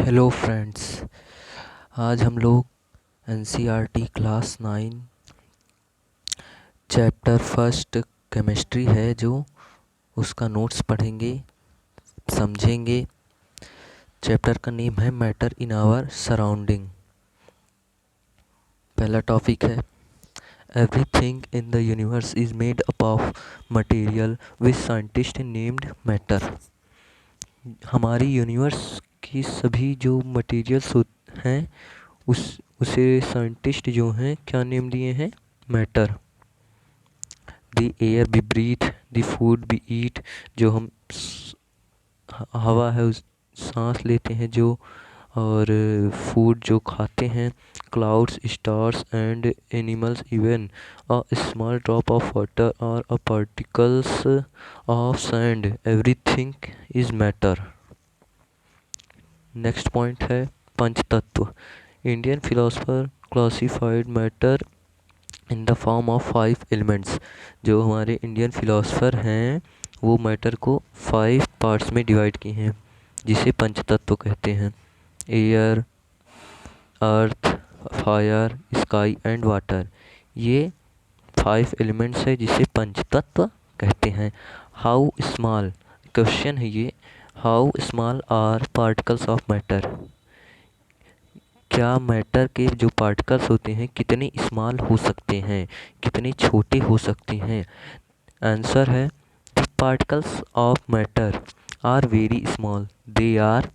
Hello friends. आज हम लोग NCERT class 9 chapter first chemistry है जो उसका नोट्स पढ़ेंगे, समझेंगे। चैप्टर का नेम है मैटर इन आवर सराउंडिंग। पहला टॉपिक है everything in the universe is made up of material which scientist named matter. हमारी यूनिवर्स की सभी जो मटेरियल्स हैं उसे साइंटिस्ट जो हैं क्या नेम दिए हैं? Matter. The air we breathe, the food we eat, जो हम हवा है उस सांस लेते हैं जो, और फूड जो खाते हैं, clouds, stars and animals, even a small drop of water और a particles of sand, everything is matter. Next point है पंच तत्व। Indian philosopher classified matter in the form of 5 elements. जो हमारे इंडियन फिलोसफर हैं वो मैटर को 5 parts में डिवाइड किए हैं जिसे पंच तत्व कहते हैं। Air, earth, fire, sky and water, ये 5 एलिमेंट्स है जिसे पंच तत्व कहते हैं। हाउ स्मॉल, क्वेश्चन है ये, how small are particles of matter. क्या मैटर के जो पार्टिकल्स होते हैं कितने स्मॉल हो सकते हैं, कितने छोटे हो सकते हैं? आंसर है the particles of matter are very small, they are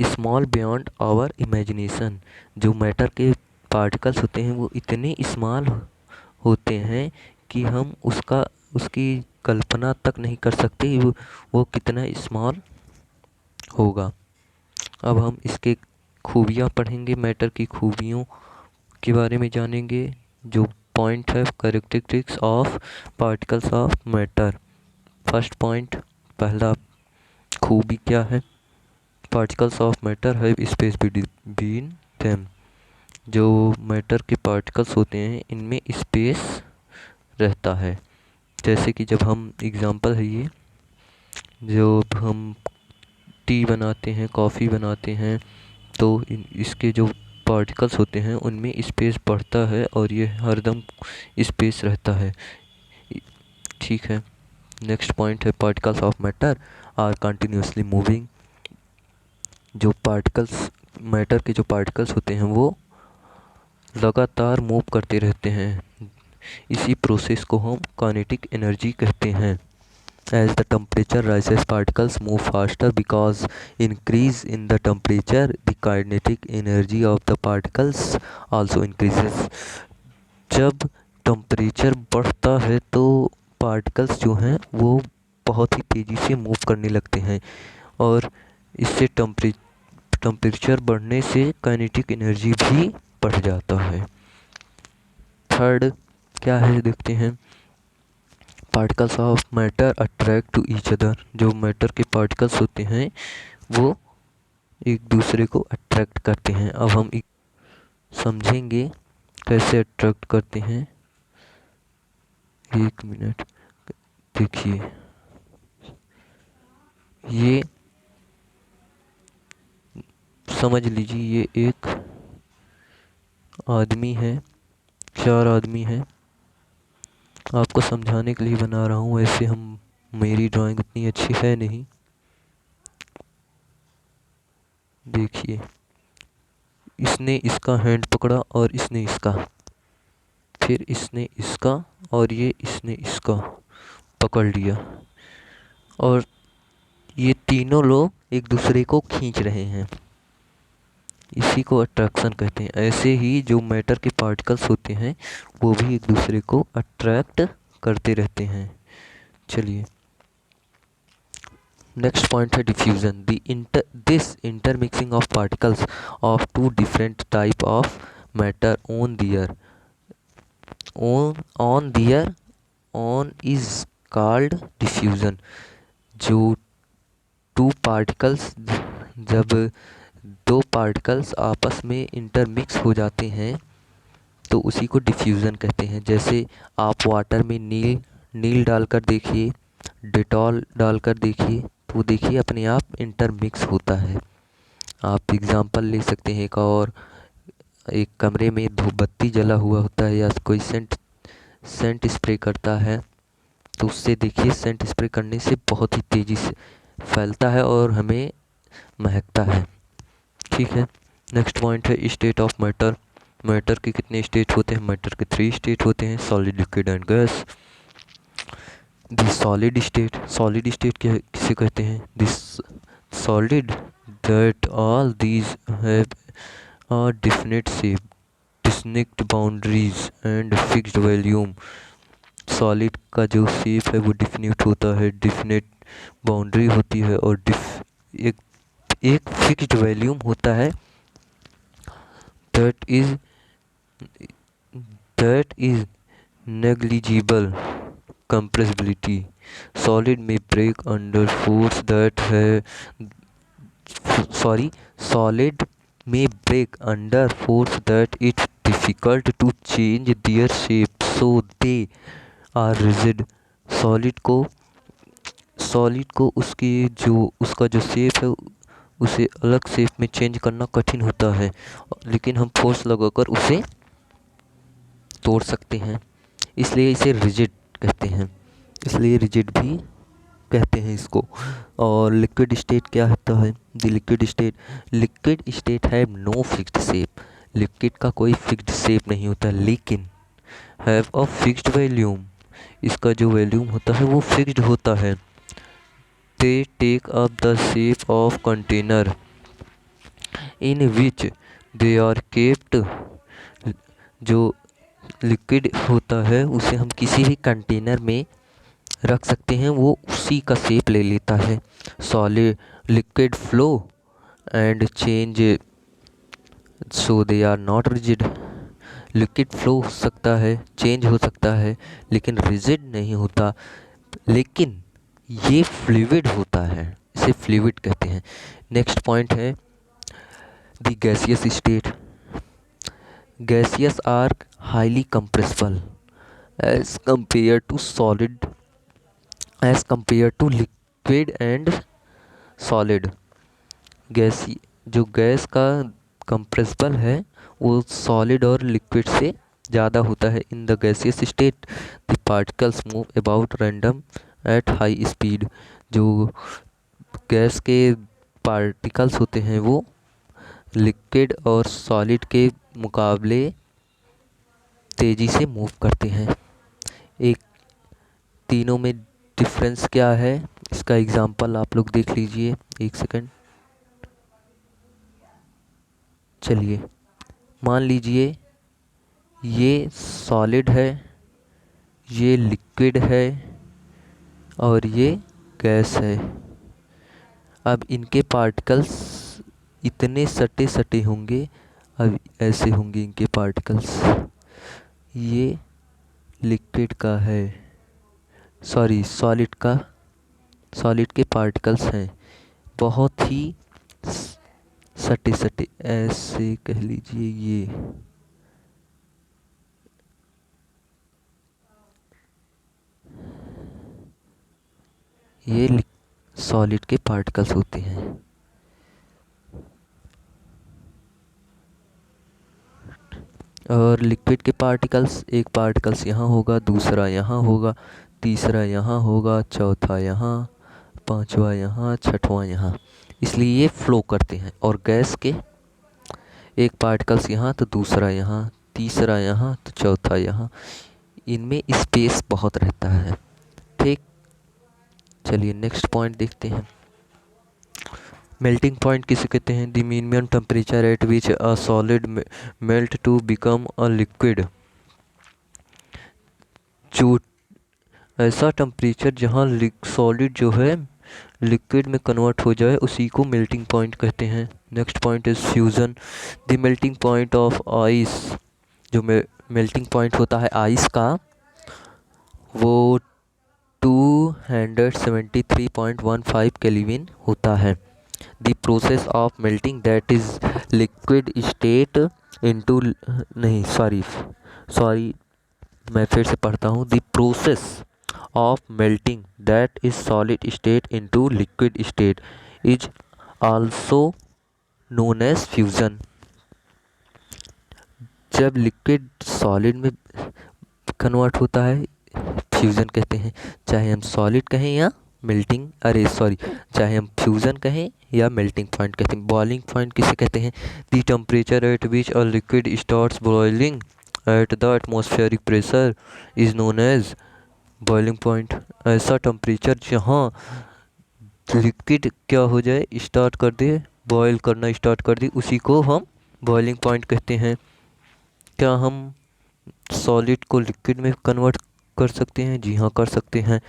small beyond our imagination. जो मैटर के पार्टिकल्स होते हैं वो इतने स्मॉल होते हैं कि हम उसकी कल्पना तक नहीं कर सकते वो कितना स्मॉल होगा। अब हम इसके खूबियाँ पढ़ेंगे, मैटर की खूबियों के बारे में जानेंगे। जो पॉइंट है characteristics of particles of matter. First point, पहला खूबी क्या है? Particles of matter have space between them. जो मैटर के पार्टिकल्स होते हैं इनमें स्पेस रहता है। जैसे कि जब हम एग्जांपल है ये, जो हम टी बनाते हैं, कॉफ़ी बनाते हैं, तो इसके जो पार्टिकल्स होते हैं उनमें स्पेस बढ़ता है और ये हरदम स्पेस रहता है। ठीक है। नेक्स्ट पॉइंट है particles of matter are continuously moving. जो पार्टिकल्स, मैटर के जो पार्टिकल्स होते हैं वो लगातार मूव करते रहते हैं। इसी प्रोसेस को हम काइनेटिक एनर्जी कहते हैं। As the temperature rises, particles move faster because increase in the temperature, the kinetic energy of the particles also increases. जब टेम्परेचर बढ़ता है तो पार्टिकल्स जो हैं वो बहुत ही तेज़ी से मूव करने लगते हैं और इससे टेम्परेचर बढ़ने से काइनेटिक एनर्जी भी बढ़ जाता है। थर्ड क्या है देखते हैं। Particles of matter attract to each other. जो मैटर के पार्टिकल्स होते हैं वो एक दूसरे को अट्रैक्ट करते हैं। अब हम समझेंगे कैसे अट्रैक्ट करते हैं। एक मिनट देखिए, ये समझ लीजिए ये एक आदमी है, 4 आदमी हैं। आपको समझाने के लिए बना रहा हूँ, वैसे मेरी ड्राइंग उतनी अच्छी है नहीं। देखिए, इसने इसका हैंड पकड़ा और इसने इसका, फिर इसने इसका और इसने इसका पकड़ लिया और ये तीनों लोग एक दूसरे को खींच रहे हैं। इसी को अट्रैक्शन कहते हैं। ऐसे ही जो मैटर के पार्टिकल्स होते हैं वो भी एक दूसरे को अट्रैक्ट करते रहते हैं। चलिए, नेक्स्ट पॉइंट है diffusion. This intermixing of particles of 2 different type of matter on is called diffusion. जो 2 पार्टिकल्स, जब 2 पार्टिकल्स आपस में इंटरमिक्स हो जाते हैं तो उसी को डिफ्यूज़न कहते हैं। जैसे आप वाटर में नील डालकर देखिए, डेटॉल डालकर देखिए, तो देखिए अपने आप इंटरमिक्स होता है। आप एग्जांपल ले सकते हैं एक और, एक कमरे में धूपबत्ती जला हुआ होता है या कोई सेंट सेंट स्प्रे करता है, तो उससे देखिए सेंट स्प्रे करने से बहुत ही तेज़ी से फैलता है और हमें महकता है। ठीक है, नेक्स्ट पॉइंट है स्टेट ऑफ मैटर। मैटर के कितने स्टेट होते हैं? मैटर के 3 स्टेट होते हैं, solid, liquid and gas. The solid state क्या किसे कहते हैं? This solid that all these have a definite shape, distinct boundaries and fixed volume. Solid का जो शेप है वो डिफिनिट होता है, डिफिनेट बाउंड्री होती है और एक एक फिक्स्ड वॉल्यूम होता है। That is negligible compressibility. Solid may break under force that solid may break under force that it's difficult to change their shape, so they are rigid. Solid को उसका जो शेप है उसे अलग शेप में change करना कठिन होता है, लेकिन हम फोर्स लगाकर उसे तोड़ सकते हैं, इसलिए इसे रिजिड कहते हैं, इसलिए रिजिड भी कहते हैं इसको। और लिक्विड स्टेट क्या होता है? द लिक्विड स्टेट है नो फिक्स्ड शेप। लिक्विड का कोई फिक्स्ड शेप नहीं होता, लेकिन हैव अ फिक्स्ड वॉल्यूम। इसका जो वॉल्यूम होता है वो फिक्स्ड होता है। They take up the shape of container in which they are kept. जो लिक्विड होता है उसे हम किसी भी कंटेनर में रख सकते हैं, वो उसी का शेप ले लेता है। Solid liquid flow and change, so they are not rigid. Liquid flow हो सकता है, चेंज हो सकता है, लेकिन रिजिड नहीं होता। लेकिन ये फ्लूइड होता है, इसे फ्लूइड कहते हैं। नेक्स्ट पॉइंट है the gaseous state. Gaseous are highly compressible as compared to liquid and solid. Gas जो गैस का कंप्रेसिबल है वो सॉलिड और लिक्विड से ज़्यादा होता है। In the gaseous state the particles move about random at high speed. जो गैस के पार्टिकल्स होते हैं वो लिक्विड और सॉलिड के मुकाबले तेज़ी से मूव करते हैं। एक तीनों में डिफरेंस क्या है, इसका एग्जांपल आप लोग देख लीजिए। एक सेकंड, चलिए मान लीजिए ये सॉलिड है, ये लिक्विड है और ये गैस है। अब इनके पार्टिकल्स इतने सटे सटे होंगे, अब ऐसे होंगे इनके पार्टिकल्स। ये लिक्विड का है, सॉलिड के पार्टिकल्स हैं, बहुत ही सटे सटे, ऐसे कह लीजिए। ये सॉलिड के पार्टिकल्स होते हैं। और लिक्विड के पार्टिकल्स, एक पार्टिकल्स यहाँ होगा, दूसरा यहाँ होगा, तीसरा यहाँ होगा, चौथा यहाँ, पांचवा यहाँ, छठवां यहाँ, इसलिए ये फ्लो करते हैं। और गैस के एक पार्टिकल्स यहाँ तो दूसरा यहाँ, तीसरा यहाँ तो चौथा यहाँ, इनमें स्पेस बहुत रहता है। ठीक, चलिए नेक्स्ट पॉइंट देखते हैं। मेल्टिंग पॉइंट किसे कहते हैं? The minimum temperature at which a solid melt to become a liquid. जो ऐसा टेम्परेचर जहाँ सॉलिड जो है लिक्विड में कन्वर्ट हो जाए उसी को मेल्टिंग पॉइंट कहते हैं। Next point is fusion. The melting point of ice, जो मेल्टिंग पॉइंट होता है आइस का, वो 273.15 केल्विन होता है। The process of melting that is liquid state into, नहीं सॉरी मैं फिर से पढ़ता हूँ। The process of melting that is solid state into liquid state is also known as fusion. जब लिक्विड सॉलिड में कन्वर्ट होता है, फ्यूज़न कहते हैं। चाहे हम सॉलिड कहें या मेल्टिंग, चाहे हम फ्यूज़न कहें या मेल्टिंग पॉइंट कहते हैं। बॉइलिंग पॉइंट किसे कहते हैं? The temperature at which a liquid starts boiling at the atmospheric pressure is known as boiling point. ऐसा टेम्परेचर जहाँ लिक्विड क्या हो जाए, स्टार्ट कर दे, बॉयल करना स्टार्ट कर दे, उसी को हम बॉइलिंग पॉइंट कहते हैं। क्या हम सॉलिड को लिक्विड में कन्वर्ट कर सकते हैं? जी हाँ, कर सकते हैं।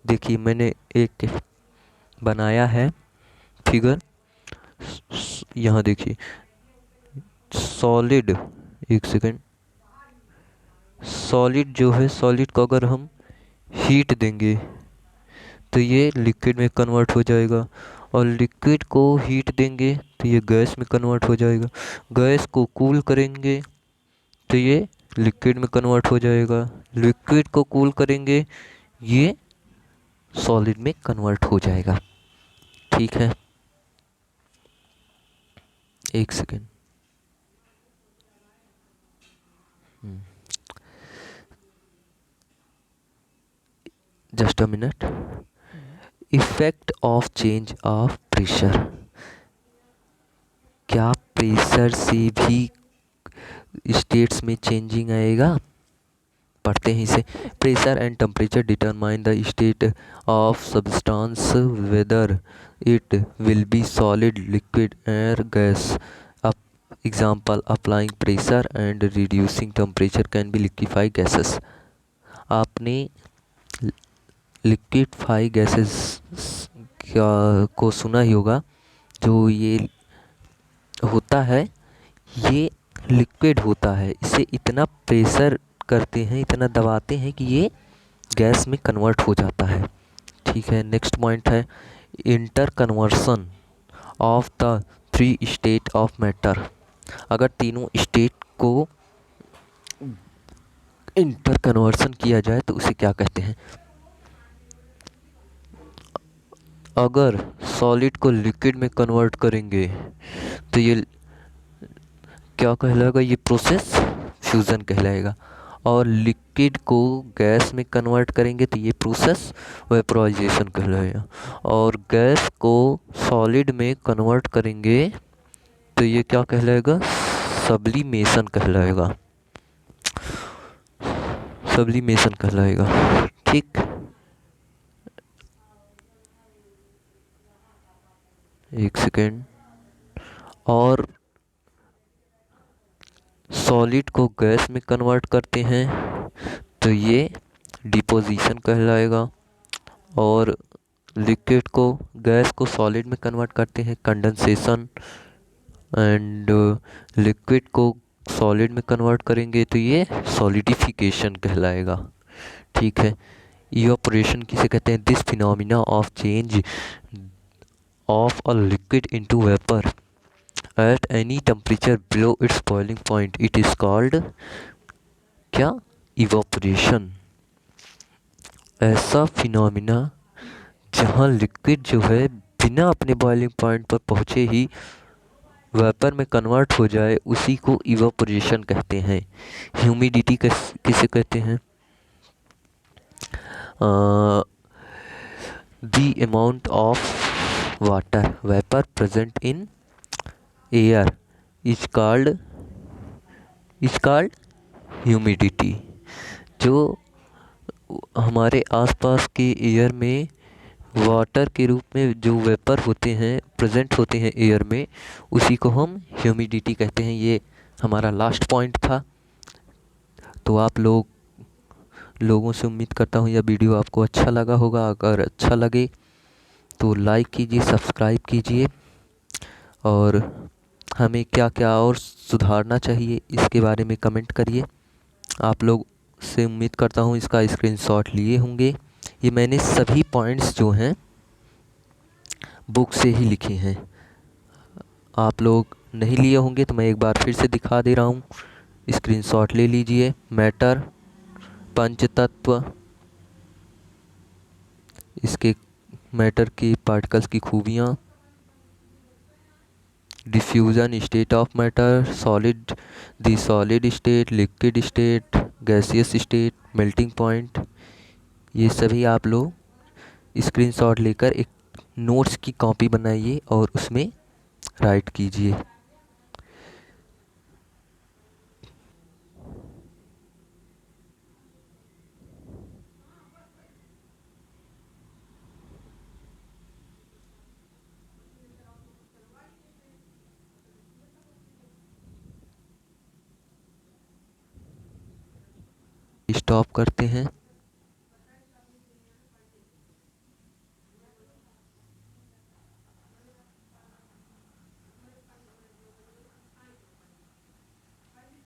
देखिए, मैंने एक बनाया है फिगर, यहाँ देखिए। सॉलिड, एक सेकेंड, सॉलिड जो है, सॉलिड को अगर हम हीट देंगे तो ये लिक्विड में कन्वर्ट हो जाएगा, और लिक्विड को हीट देंगे तो ये गैस में कन्वर्ट हो जाएगा। गैस को कूल करेंगे तो ये लिक्विड में कन्वर्ट हो जाएगा। लिक्विड को कूल करेंगे, ये सॉलिड में कन्वर्ट हो जाएगा। ठीक है, एक second. Just a minute. Effect of change of pressure. क्या प्रेशर से भी स्टेट्स में चेंजिंग आएगा? पढ़ते हैं इसे। Pressure and temperature determine the state of substance whether it will be solid, liquid, air, gas. Example, applying pressure and reducing temperature can be liquefy gases. आपने liquefy gases क्या को सुना ही होगा। जो ये होता है, ये लिक्विड होता है, इसे इतना प्रेशर करते हैं, इतना दबाते हैं कि ये गैस में कन्वर्ट हो जाता है। ठीक है, नेक्स्ट पॉइंट है inter conversion of the three state of matter. अगर तीनों स्टेट को इंटर कन्वर्सन किया जाए तो उसे क्या कहते हैं? अगर सॉलिड को लिक्विड में कन्वर्ट करेंगे तो ये क्या कहलाएगा? ये प्रोसेस फ्यूज़न कहलाएगा। और लिक्विड को गैस में कन्वर्ट करेंगे तो ये प्रोसेस वेपराइजेशन कहलाएगा। और गैस को सॉलिड में कन्वर्ट करेंगे तो ये क्या कहलाएगा? सब्लिमेशन कहलाएगा। सब्लिमेशन कहलाएगा। ठीक, एक सेकेंड। और सॉलिड को गैस में कन्वर्ट करते हैं तो ये डिपोजिशन कहलाएगा। और लिक्विड को, गैस को सॉलिड में कन्वर्ट करते हैं, कंडेंसेशन। एंड लिक्विड को सॉलिड में कन्वर्ट करेंगे तो ये सॉलिडिफिकेशन कहलाएगा। ठीक है, इवापोरेशन किसे कहते हैं? This phenomena of change of a liquid into vapour at any temperature below it's boiling point, it is called क्या? इवापोरेशन। ऐसा फिनोमिना जहाँ लिक्विड जो है बिना अपने बॉइलिंग पॉइंट पर पहुँचे ही वेपर में कन्वर्ट हो जाए, उसी को इवापोरेशन कहते हैं। ह्यूमिडिटी किसे कहते हैं? The amount of water vapour present in air is called humidity. जो हमारे आसपास के एयर में वाटर के रूप में जो वेपर होते हैं, प्रेजेंट होते हैं एयर में, उसी को हम ह्यूमिडिटी कहते हैं। ये हमारा लास्ट पॉइंट था। तो आप लोगों से उम्मीद करता हूँ यह वीडियो आपको अच्छा लगा होगा। अगर अच्छा लगे तो लाइक कीजिए, सब्सक्राइब कीजिए, और हमें क्या क्या और सुधारना चाहिए इसके बारे में कमेंट करिए। आप लोग से उम्मीद करता हूँ इसका स्क्रीनशॉट लिए होंगे। ये मैंने सभी पॉइंट्स जो हैं बुक से ही लिखे हैं। आप लोग नहीं लिए होंगे तो मैं एक बार फिर से दिखा दे रहा हूँ। स्क्रीनशॉट ले लीजिए। मैटर, पंचतत्व, इसके मैटर की पार्टिकल्स की खूबियाँ, diffusion state of matter, solid, the solid state, liquid state, gaseous state, melting point. ये सभी आप लोग स्क्रीनशॉट लेकर एक नोट्स की कॉपी बनाइए और उसमें राइट कीजिए। स्टॉप करते हैं।